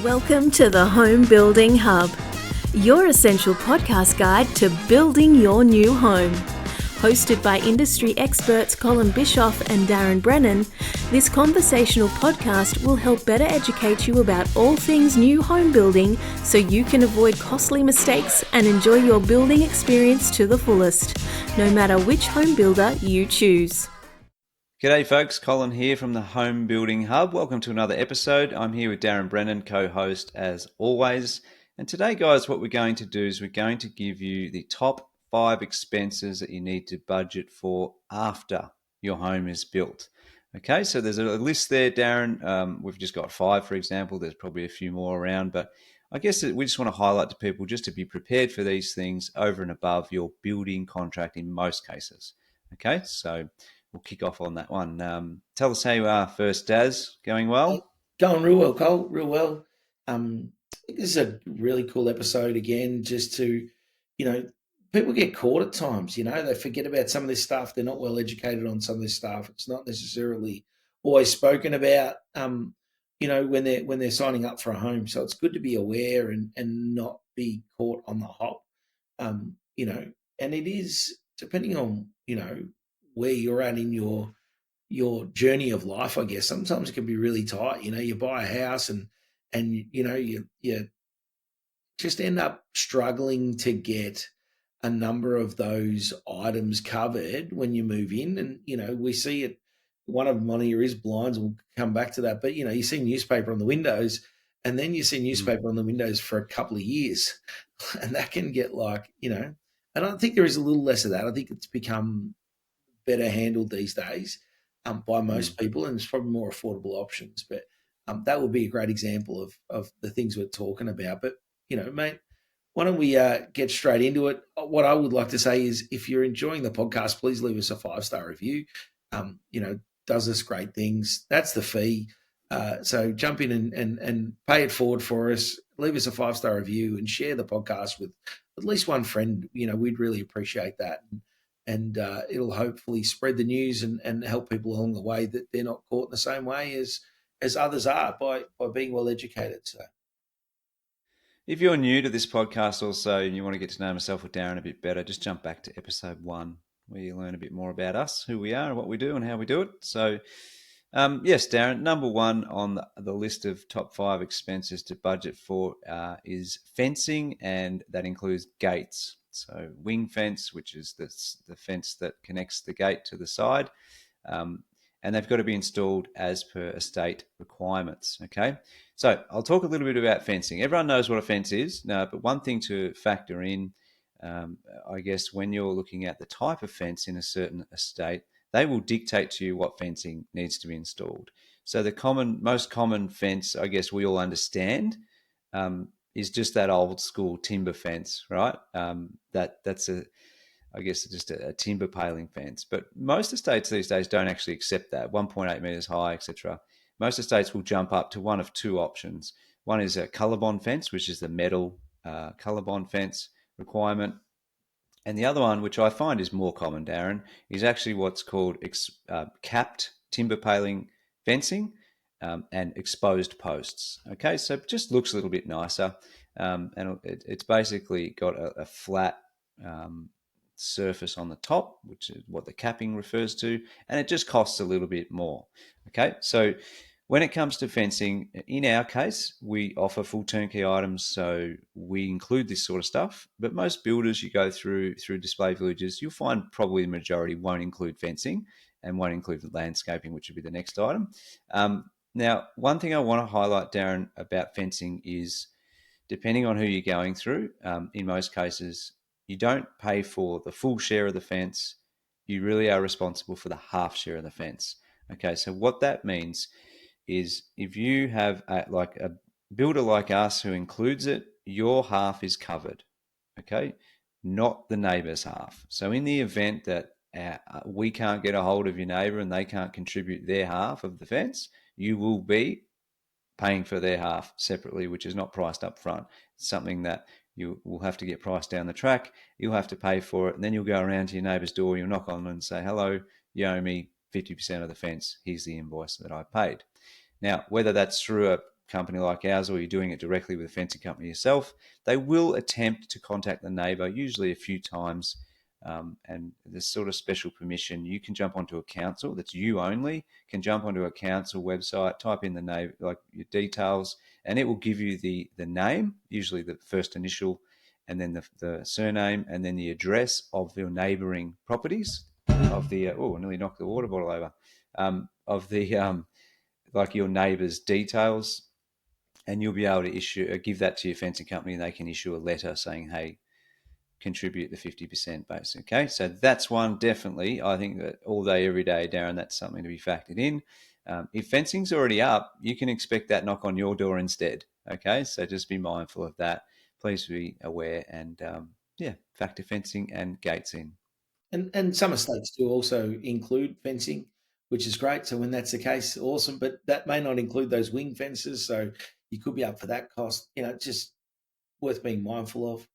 Welcome to the Home Building Hub, your essential podcast guide to building your new home. Hosted by industry experts Colin Bischoff and Darren Brennan, this conversational podcast will help better educate you about all things new home building so you can avoid costly mistakes and enjoy your building experience to the fullest, no matter which home builder you choose. G'day folks, Colin here from the Home Building Hub. Welcome to another episode. I'm here with Darren Brennan, co-host as always. And today, guys, what we're going to do is we're going to give you the top 5 expenses that you need to budget for after your home is built. Okay, so there's a list there, Darren. We've just got 5, for example. There's probably a few more around, but I guess we just want to highlight to people just to be prepared for these things over and above your building contract in most cases. Okay, so we'll kick off on that one. Tell us how you are first, Daz. Going well? Going real well, Cole. Real well. I think this is a really cool episode again, just to, people get caught at times, they forget about some of this stuff. They're not well educated on some of this stuff. It's not necessarily always spoken about, when they're signing up for a home. So it's good to be aware and not be caught on the hop, and it is depending on, where you're at in your journey of life, I guess. Sometimes it can be really tight. You buy a house and you just end up struggling to get a number of those items covered when you move in. And, we see it, one of them on here is blinds. We'll come back to that. But, you see newspaper on the windows, and then you see newspaper on the windows for a couple of years. And that can get and I think there is a little less of that. I think it's become better handled these days by most people, and it's probably more affordable options. But that would be a great example of the things we're talking about. But, mate, why don't we get straight into it? What I would like to say is, if you're enjoying the podcast, please leave us a 5-star review. Does us great things. That's the fee. So jump in and pay it forward for us. Leave us a 5-star review and share the podcast with at least one friend. We'd really appreciate that. And it'll hopefully spread the news and help people along the way, that they're not caught in the same way as others are by being well educated. So, if you're new to this podcast also and you want to get to know myself or Darren a bit better, just jump back to episode 1 where you learn a bit more about us, who we are and what we do and how we do it. So, yes, Darren, number 1 on the list of top 5 expenses to budget for is fencing, and that includes gates. So wing fence, which is the fence that connects the gate to the side, and they've got to be installed as per estate requirements. Okay, so I'll talk a little bit about fencing. Everyone knows what a fence is, but one thing to factor in, I guess, when you're looking at the type of fence in a certain estate, they will dictate to you what fencing needs to be installed. So the most common fence, I guess we all understand, is just that old school timber fence, right? That's just a timber paling fence. But most estates these days don't actually accept that, 1.8 meters high, etc. Most estates will jump up to one of 2 options. One is a colour bond fence, which is the metal colour bond fence requirement. And the other one, which I find is more common, Darren, is actually what's called capped timber paling fencing. And exposed posts. Okay, so it just looks a little bit nicer, and it's basically got a flat surface on the top, which is what the capping refers to, and it just costs a little bit more. Okay, so when it comes to fencing, in our case, we offer full turnkey items, so we include this sort of stuff. But most builders you go through display villages, you'll find probably the majority won't include fencing and won't include landscaping, which would be the next item. Now, one thing I want to highlight, Darren, about fencing is, depending on who you're going through, in most cases, you don't pay for the full share of the fence. You really are responsible for the half share of the fence. Okay, so what that means is, if you have a builder like us who includes it, your half is covered, okay, not the neighbour's half. So in the event that we can't get a hold of your neighbour and they can't contribute their half of the fence, you will be paying for their half separately, which is not priced up front. It's something that you will have to get priced down the track. You'll have to pay for it, and then you'll go around to your neighbour's door, you'll knock on and say, hello, you owe me 50% of the fence. Here's the invoice that I paid. Now, whether that's through a company like ours, or you're doing it directly with a fencing company yourself, they will attempt to contact the neighbour, usually a few times. And there's sort of special permission. You can jump onto a council, that's you only, can jump onto a council website, type in the name, like your details, and it will give you the name, usually the first initial, and then the surname, and then the address of your neighbouring properties, of the, oh, I nearly knocked the water bottle over, of the, like your neighbour's details, and you'll be able to give that to your fencing company, and they can issue a letter saying, hey, contribute the 50% base. Okay, so that's one definitely. I think that all day, every day, Darren, that's something to be factored in. If fencing's already up, you can expect that knock on your door instead. Okay, so just be mindful of that. Please be aware and factor fencing and gates in. And some estates do also include fencing, which is great. So when that's the case, awesome. But that may not include those wing fences, so you could be up for that cost. Just worth being mindful of.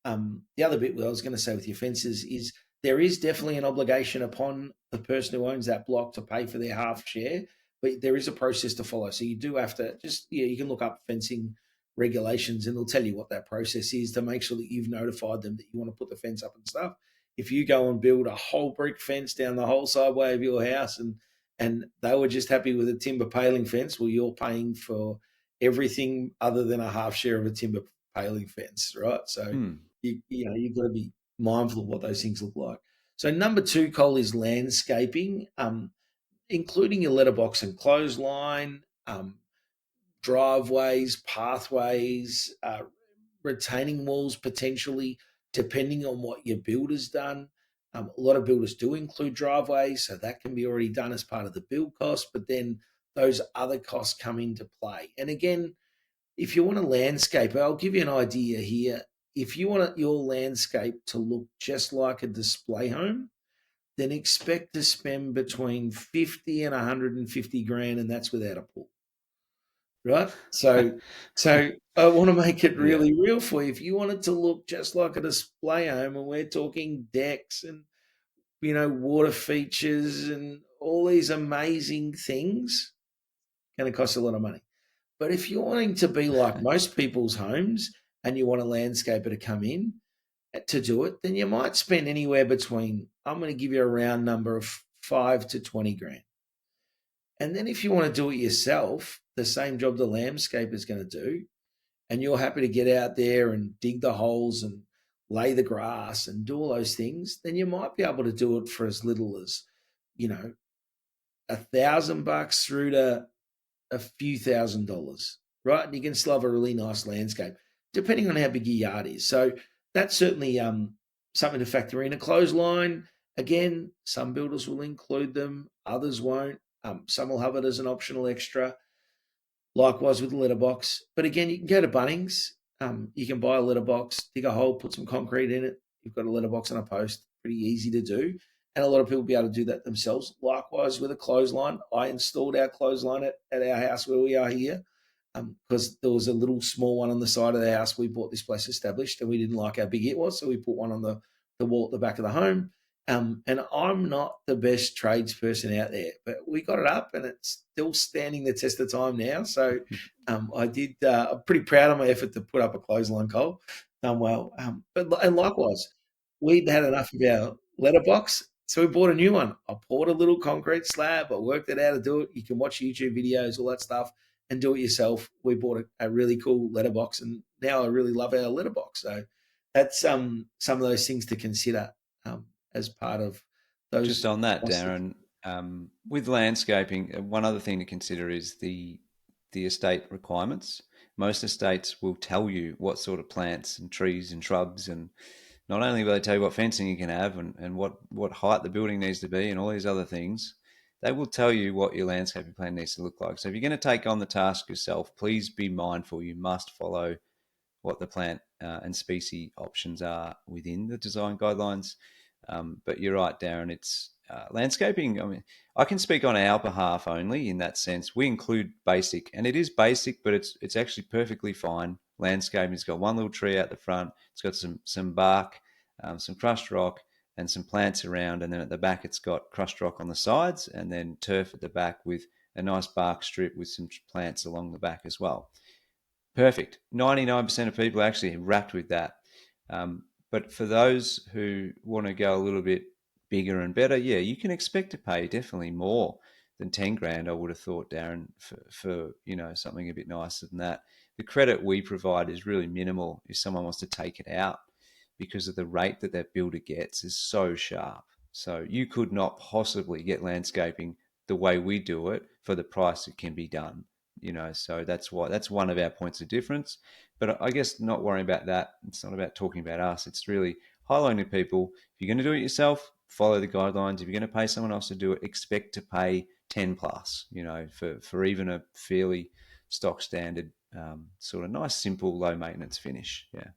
The other bit I was going to say with your fences is there is definitely an obligation upon the person who owns that block to pay for their half share, but there is a process to follow. So you do have to you can look up fencing regulations and they'll tell you what that process is to make sure that you've notified them that you want to put the fence up and stuff. If you go and build a whole brick fence down the whole sideway of your house and they were just happy with a timber paling fence, well, you're paying for everything other than a half share of a timber paling fence, right? So you've got to be mindful of what those things look like. So number 2, Cole, is landscaping, including your letterbox and clothesline, driveways, pathways, retaining walls potentially, depending on what your builder's done. A lot of builders do include driveways, so that can be already done as part of the build cost, but then those other costs come into play. And again, if you want a landscape, I'll give you an idea here. If you want your landscape to look just like a display home, then expect to spend between 50 and 150 grand, and that's without a pool. Right? So I want to make it really real for you. If you want it to look just like a display home, and we're talking decks and water features and all these amazing things, going to cost a lot of money. But if you're wanting to be like most people's homes and you want a landscaper to come in to do it, then you might spend anywhere between, I'm going to give you a round number of 5 to 20 grand. And then if you want to do it yourself, the same job the landscaper is going to do, and you're happy to get out there and dig the holes and lay the grass and do all those things, then you might be able to do it for as little as, $1,000 through to a few $1,000s, right? And you can still have a really nice landscape, depending on how big your yard is. So that's certainly something to factor in. A clothesline, again, some builders will include them, others won't. Some will have it as an optional extra. Likewise with the letterbox. But again, you can go to Bunnings. You can buy a letterbox, dig a hole, put some concrete in it. You've got a letterbox and a post. Pretty easy to do. And a lot of people will be able to do that themselves. Likewise with a clothesline. I installed our clothesline at our house where we are here because there was a little small one on the side of the house. We bought this place established and we didn't like how big it was. So we put one on the wall at the back of the home. And I'm not the best tradesperson out there, but we got it up and it's still standing the test of time now. So I'm pretty proud of my effort to put up a clothesline, Cole. Done well. And likewise, we'd had enough of our letterbox, so we bought a new one. I poured a little concrete slab. I worked it out to do it. You can watch YouTube videos, all that stuff, and do it yourself. We bought a really cool letterbox, and now I really love our letterbox. So that's some of those things to consider as part of those. Just on that, Darren, with landscaping, one other thing to consider is the estate requirements. Most estates will tell you what sort of plants and trees and shrubs, and not only will they tell you what fencing you can have and what height the building needs to be and all these other things, they will tell you what your landscaping plan needs to look like. So if you're going to take on the task yourself, please be mindful. You must follow what the plant and species options are within the design guidelines. But you're right, Darren, it's landscaping. I mean, I can speak on our behalf only in that sense. We include basic, and it is basic, but it's actually perfectly fine. Landscaping, it's got one little tree out the front. It's got some bark, some crushed rock, and some plants around. And then at the back, it's got crushed rock on the sides and then turf at the back with a nice bark strip with some plants along the back as well. Perfect. 99% of people are actually wrapped with that. But for those who want to go a little bit bigger and better, yeah, you can expect to pay definitely more than 10 grand, I would have thought, Darren, for something a bit nicer than that. The credit we provide is really minimal if someone wants to take it out, because of the rate that builder gets is so sharp. So you could not possibly get landscaping the way we do it for the price it can be done. So that's one of our points of difference. But I guess not worrying about that. It's not about talking about us. It's really highlighting to people, if you're going to do it yourself, follow the guidelines. If you're going to pay someone else to do it, expect to pay 10 plus, for even a fairly stock standard, sort of nice, simple, low maintenance finish. Yeah.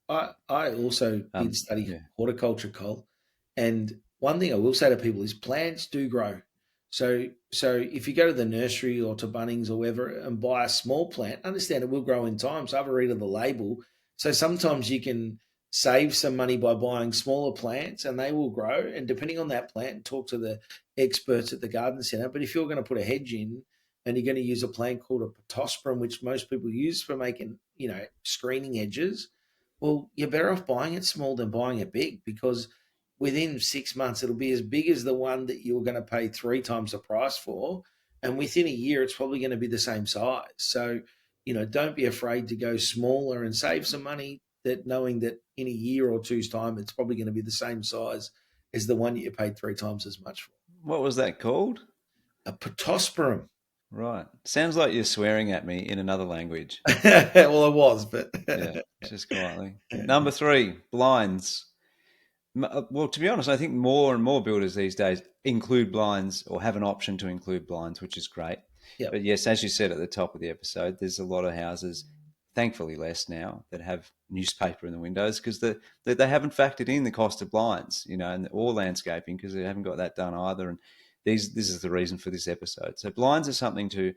I also did study Yeah. horticulture, Cole, and one thing I will say to people is plants do grow. So if you go to the nursery or to Bunnings or wherever and buy a small plant, understand it will grow in time. So have a read of the label. So sometimes you can save some money by buying smaller plants and they will grow. And depending on that plant, talk to the experts at the garden centre. But if you're going to put a hedge in and you're going to use a plant called a pittosporum, which most people use for making, screening hedges, well, you're better off buying it small than buying it big, because within 6 months it'll be as big as the one that you're going to pay 3 times the price for, and within a year it's probably going to be the same size. So, don't be afraid to go smaller and save some money, that knowing that in a year or two's time it's probably going to be the same size as the one that you paid 3 times as much for. What was that called? A pittosporum. Right. Sounds like you're swearing at me in another language. Well, I was, but Yeah, just quietly. Number 3, blinds. Well, to be honest, I think more and more builders these days include blinds or have an option to include blinds, which is great. Yep. But yes, as you said at the top of the episode, there's a lot of houses, thankfully less now, that have newspaper in the windows because they haven't factored in the cost of blinds, or landscaping, because they haven't got that done either. And this is the reason for this episode. So blinds are something to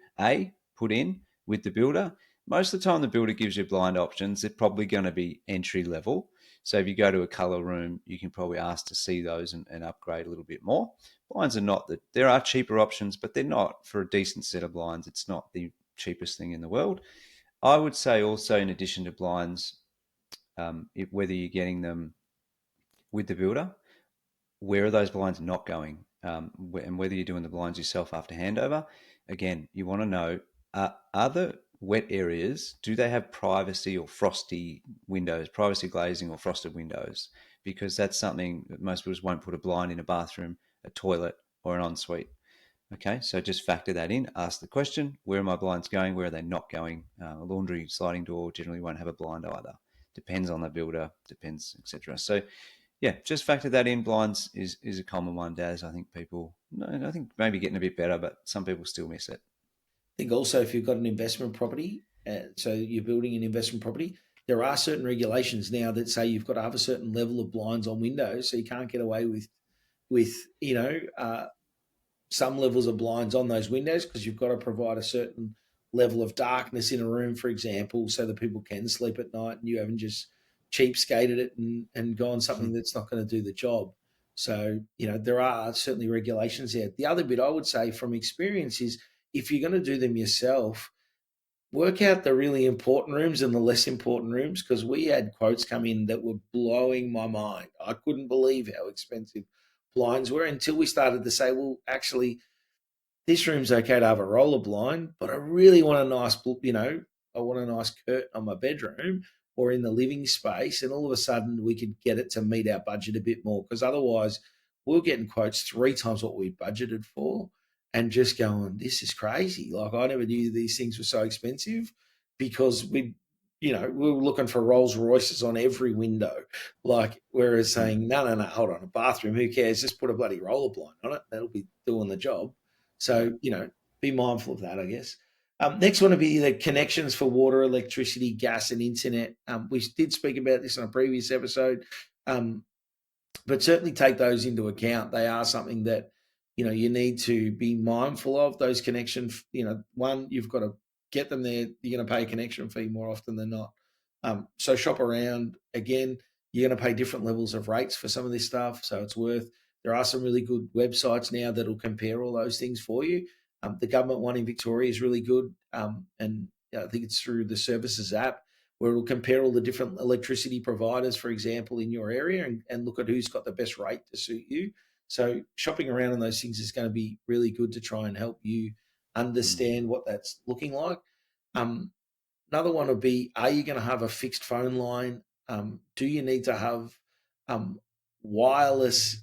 put in with the builder. Most of the time, the builder gives you blind options. They're probably going to be entry level. So if you go to a colour room, you can probably ask to see those and upgrade a little bit more. Blinds are not that. There are cheaper options, but they're not for a decent set of blinds. It's not the cheapest thing in the world. I would say also, in addition to blinds, whether you're getting them with the builder, where are those blinds not going? And whether you're doing the blinds yourself after handover, again, you want to know, are the wet areas, do they have privacy or frosty windows, privacy glazing or frosted windows? Because that's something that most builders won't put a blind in a bathroom, a toilet, or an ensuite. Okay, so just factor that in. Ask the question, where are my blinds going? Where are they not going? A laundry sliding door generally won't have a blind either. Depends on the builder, depends, etc. So yeah, just factor that in. Blinds is a common one, Daz. I think I think maybe getting a bit better, but some people still miss it. I think also if you've got an investment property, so you're building an investment property, there are certain regulations now that say you've got to have a certain level of blinds on windows, so you can't get away with some levels of blinds on those windows, because you've got to provide a certain level of darkness in a room, for example, so that people can sleep at night and you haven't just cheapskated it and gone something that's not going to do the job. So, there are certainly regulations there. The other bit I would say from experience is, if you're going to do them yourself, work out the really important rooms and the less important rooms, because we had quotes come in that were blowing my mind. I couldn't believe how expensive blinds were until we started to say, well, actually, this room's okay to have a roller blind, but I really want a nice, I want a nice curtain on my bedroom or in the living space. And all of a sudden we could get it to meet our budget a bit more, because otherwise we were getting quotes 3 times what we budgeted for and just going, this is crazy. Like, I never knew these things were so expensive, because we were looking for Rolls Royces on every window. Like, whereas saying, no, hold on, a bathroom, who cares? Just put a bloody roller blind on it. That'll be doing the job. So, be mindful of that, I guess. Next one would be the connections for water, electricity, gas, and internet. We did speak about this on a previous episode, but certainly take those into account. They are something that, you need to be mindful of. Those connections, one, you've got to get them there. You're going to pay a connection fee more often than not. So shop around. Again, you're going to pay different levels of rates for some of this stuff, so it's worth. There are some really good websites now that'll compare all those things for you. The government one in Victoria is really good, and I think it's through the Services app where it'll compare all the different electricity providers, for example, in your area and look at who's got the best rate to suit you. So shopping around on those things is going to be really good to try and help you understand what that's looking like. Um, Another one would be: are you going to have a fixed phone line? Do you need to have wireless?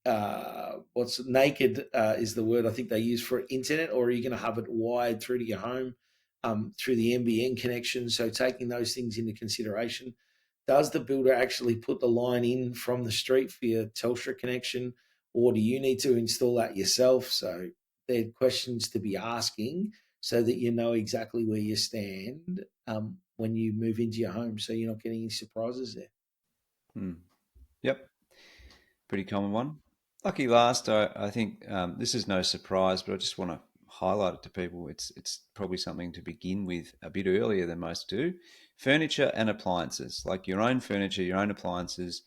What's naked is the word I think they use for internet, or are you going to have it wired through to your home through the NBN connection? So taking those things into consideration. Does the builder actually put the line in from the street for your Telstra connection, or do you need to install that yourself? So they're questions to be asking so that you know exactly where you stand when you move into your home, so you're not getting any surprises there. Yep, pretty common one. Lucky last, I think this is no surprise, but I just want to highlight it to people. It's probably something to begin with a bit earlier than most do. Furniture and appliances, like your own furniture, your own appliances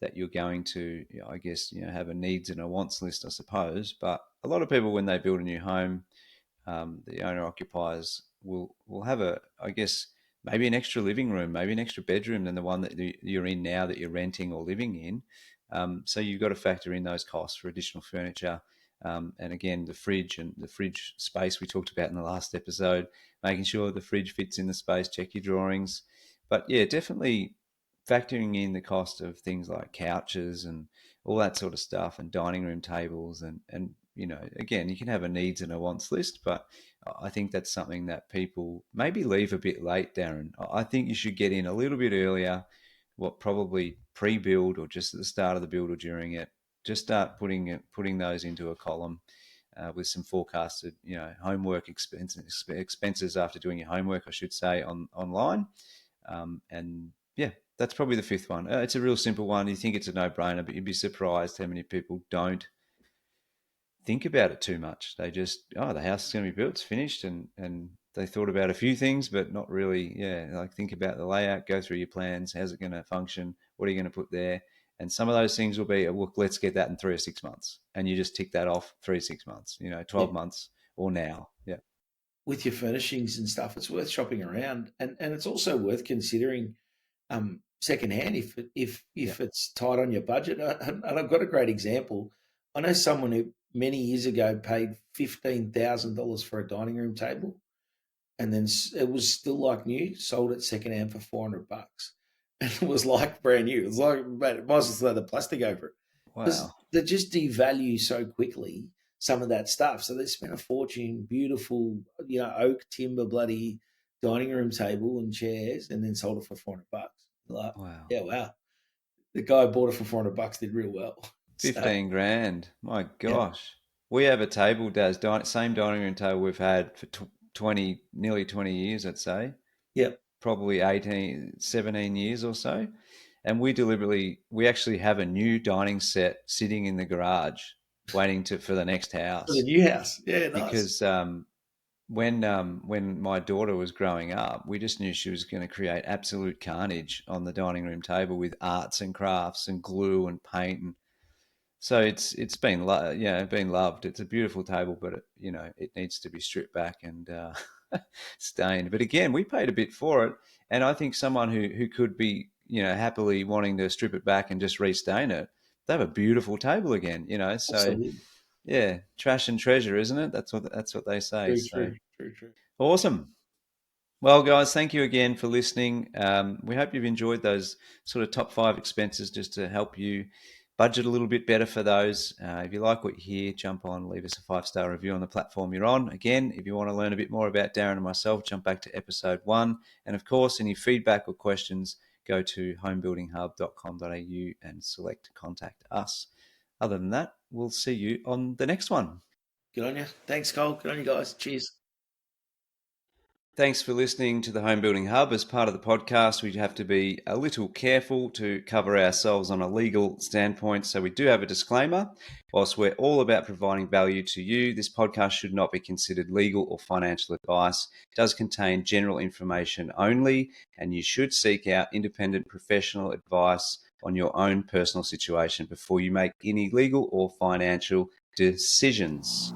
that you're going to, I guess, have a needs and a wants list, I suppose. But a lot of people, when they build a new home, the owner occupiers will have I guess, maybe an extra living room, maybe an extra bedroom than the one that you're in now that you're renting or living in. So you've got to factor in those costs for additional furniture. And again, the fridge space we talked about in the last episode, making sure the fridge fits in the space, check your drawings. But yeah, definitely factoring in the cost of things like couches and all that sort of stuff, and dining room tables, and again, you can have a needs and a wants list, but I think that's something that people maybe leave a bit late, Darren. I think you should get in a little bit earlier, probably pre-build or just at the start of the build or during it. Just start putting those into a column with some forecasted, homework expenses after doing your homework, I should say, online. And yeah, that's probably the fifth one. It's a real simple one. You think it's a no-brainer, but you'd be surprised how many people don't think about it too much. They just, the house is going to be built, it's finished, and they thought about a few things, but not really. Yeah, like think about the layout, go through your plans. How's it going to function? What are you going to put there? And some of those things will be, look, let's get that in 3 or 6 months, and you just tick that off 3 or 6 months. 12 Yeah. months or now. Yeah. With your furnishings and stuff, it's worth shopping around, and it's also worth considering secondhand if it's tight on your budget. And I've got a great example. I know someone who many years ago paid $15,000 for a dining room table, and then it was still like new, sold it secondhand for $400, and it was like brand new. It was like, mate, it might as well throw the plastic over it because Wow. they just devalue so quickly some of that stuff. So they spent a fortune, beautiful, oak timber bloody dining room table and chairs, and then sold it for $400. Like, Wow. yeah, wow. The guy who bought it for $400 did real well. So 15 grand. My yeah, gosh. We have a table, Daz, same dining room table we've had for 20, nearly 20 years, I'd say. yeah. Probably 18, 17 years or so. And we actually have a new dining set sitting in the garage waiting for the next For the house. new house. Yeah, nice. Because when my daughter was growing up, we just knew she was going to create absolute carnage on the dining room table with arts and crafts and glue and paint, and so it's been been loved. It's a beautiful table, but it needs to be stripped back and stained. But again, we paid a bit for it, and I think someone who could be happily wanting to strip it back and just restain it, they have a beautiful table again. So Absolutely. yeah, trash and treasure, isn't it? That's what they say. True, So true, true, true. awesome. Well, guys, thank you again for listening. We hope you've enjoyed those sort of top 5 expenses just to help you budget a little bit better for those. If you like what you hear, jump on, leave us a 5-star review on the platform you're on. Again, if you want to learn a bit more about Darren and myself, jump back to episode 1. And of course, any feedback or questions, go to homebuildinghub.com.au and select contact us. Other than that, we'll see you on the next one. Good on you. Thanks, Cole. Good on you guys. Cheers. Thanks for listening to the Home Building Hub. As part of the podcast, we have to be a little careful to cover ourselves on a legal standpoint. So we do have a disclaimer. Whilst we're all about providing value to you, this podcast should not be considered legal or financial advice. It does contain general information only, and you should seek out independent professional advice on your own personal situation before you make any legal or financial decisions.